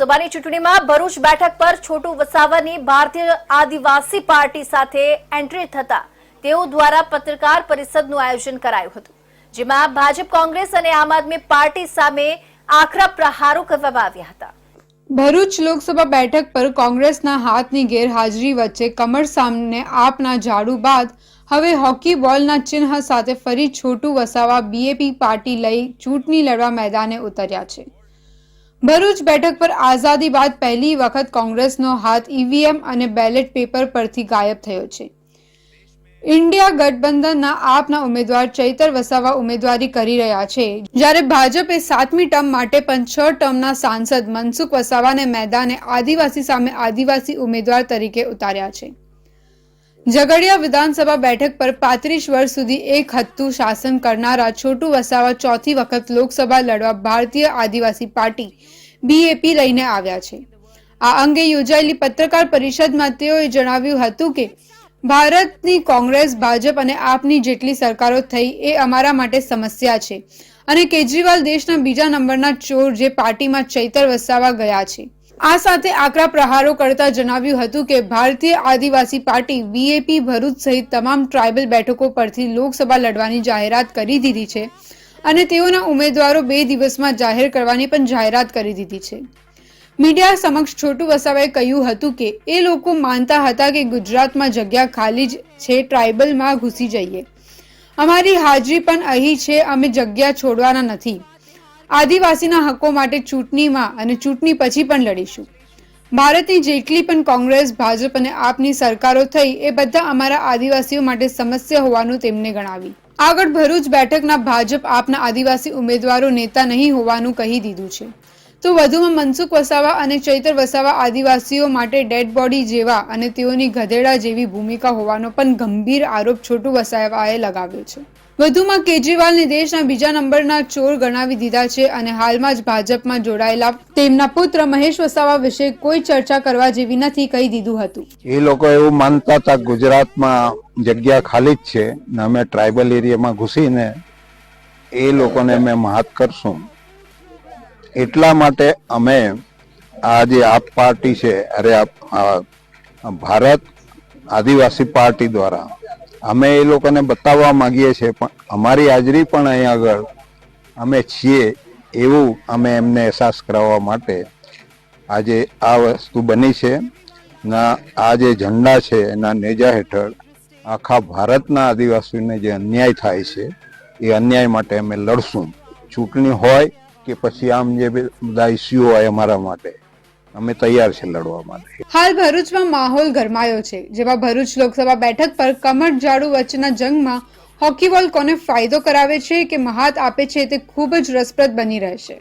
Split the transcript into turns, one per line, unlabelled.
લોકસભાની ચૂંટણીમાં ભરૂચ બેઠક પર છોટુ વસાવાની ભારતીય આદિવાસી પાર્ટી સાથે એન્ટ્રી થતા તેઓ દ્વારા પત્રકાર પરિષદનું આયોજન કરાયું હતું, જેમાં ભાજપ, કોંગ્રેસ અને આમ આદમી પાર્ટી સામે આકરા પ્રહારો કરવામાં આવ્યા હતા।
ભરૂચ લોકસભા બેઠક પર કોંગ્રેસના હાથની ગેરહાજરી વચ્ચે કમર સામને આપના ઝાડુ બાદ હવે હોકી બોલના ચિહ્ન સાથે ફરી છોટુ વસાવા બીએપી પાર્ટી લઈ ચૂંટણી લડવા મેદાને ઉતર્યા છે। ભરૂચ બેઠક પર આઝાદી બાદ પહેલી વખત કોંગ્રેસનો હાથ ઈવીએમ અને બેલેટ પેપર પરથી ગાયબ થયો છે। ઇન્ડિયા ગઠબંધનના આપના ઉમેદવાર ચૈતર વસાવા ઉમેદવારી કરી રહ્યા છે, જ્યારે ભાજપે 7મી ટર્મ માટે પણ 6 ટર્મના સાંસદ મનસુખ વસાવાને મેદાને આદિવાસી સામે આદિવાસી ઉમેદવાર તરીકે ઉતાર્યા છે। ઝઘડિયા વિધાનસભા બેઠક પર 35 વર્ષ સુધી એક હત્તું શાસન કરનારા છોટુ વસાવા ચોથી વખત લોકસભા લડવા ભારતીય આદિવાસી પાર્ટી બીએપી લઈને આવ્યા છે। આ અંગે યોજાયેલી પત્રકાર પરિષદમાં તેઓએ જણાવ્યું હતું કે ભારતની કોંગ્રેસ, ભાજપ અને આપની જેટલી સરકારો થઈ એ અમારા માટે સમસ્યા છે અને કેજરીવાલ દેશના બીજા નંબરના ચોર જે પાર્ટીમાં ચૈતર વસાવા ગયા છે। આ સાથે આકરા પ્રહારો કરતા જણાવ્યું હતું કે ભારતીય આદિવાસી પાર્ટી બીએપી ભરૂચ સહિત તમામ ટ્રાયબલ બેઠકો પરથી લોકસભા લડવાની જાહેરાત કરી દીધી છે અને તેઓના ઉમેદવારો 2 દિવસમાં જાહેર કરવાની પણ જાહેરાત કરી દીધી છે। મીડિયા સમક્ષ છોટુ વસાવાએ કહ્યું હતું કે એ લોકો માનતા હતા કે ગુજરાતમાં જગ્યા ખાલી જ છે, ટ્રાયબલમાં ઘૂસી જઈએ, અમારી હાજરી પણ અહીં છે, અમે જગ્યા છોડવાના નથી, આદિવાસીના હકો માટે ચૂંટણીમાં અને ચૂંટણી પછી પણ લડીશું। ભારતની જેટલી પણ કોંગ્રેસ, ભાજપ અને આપની સરકારો થઈ એ બધા અમારા આદિવાસીઓ માટે સમસ્યા હોવાનું તેમને ગણાવી આગળ ભરૂચ બેઠકના ભાજપ આપના આદિવાસી ઉમેદવારો નેતા નહીં હોવાનું કહી દીધું છે। તો વધુમાં મનસુખ વસાવા અને ચૈતર વસાવા આદિવાસીઓ માટે ડેડ બોડી જેવા અને તેઓની ગધેડા જેવી ભૂમિકા હોવાનો પણ ગંભીર આરોપ છોટુ વસાવાએ લગાવ્યો છે। વધુમાં કેજરીવાલને દેશના બીજા નંબરના ચોર ગણાવી દીધા છે અને હાલમાં જ ભાજપમાં જોડાયેલા તેમના પુત્ર મહેશ વસાવા વિશે કોઈ ચર્ચા કરવા જેવી નથી કહી દીધું હતું।
એ લોકો એવું માનતા હતા ગુજરાતમાં જગ્યા ખાલી જ છે ને અમે ટ્રાઇબલ એરિયામાં ઘૂસીને એ લોકોને અમે મહાત કરશું, એટલા માટે અમે આ જે આપ પાર્ટી છે, ભારત આદિવાસી પાર્ટી દ્વારા અમે એ લોકોને બતાવવા માંગીએ છીએ, પણ અમારી હાજરી પણ અહીં આગળ અમે છીએ એવું અમે એમને અહેસાસ કરાવવા માટે આજે આ વસ્તુ બની છે। ના આ જે ઝંડા છે એના નેજા હેઠળ આખા ભારતના આદિવાસીઓને જે અન્યાય થાય છે એ અન્યાય માટે અમે લડશું। ચૂંટણી હોય કે પછી આમ જે બધા ઇસ્યુ હોય અમારા માટે અમે તૈયાર છે લડવા માટે।
હાલ ભરૂચમાં માહોલ ગરમાયો છે, જેમાં ભરૂચ લોકસભા બેઠક પર કમર ઝાડુ વચ્ચેના જંગમાં હોકી બોલ કોને ફાયદો કરાવે છે કે મહાત આપે છે તે ખૂબ જ રસપ્રદ બની રહેશે।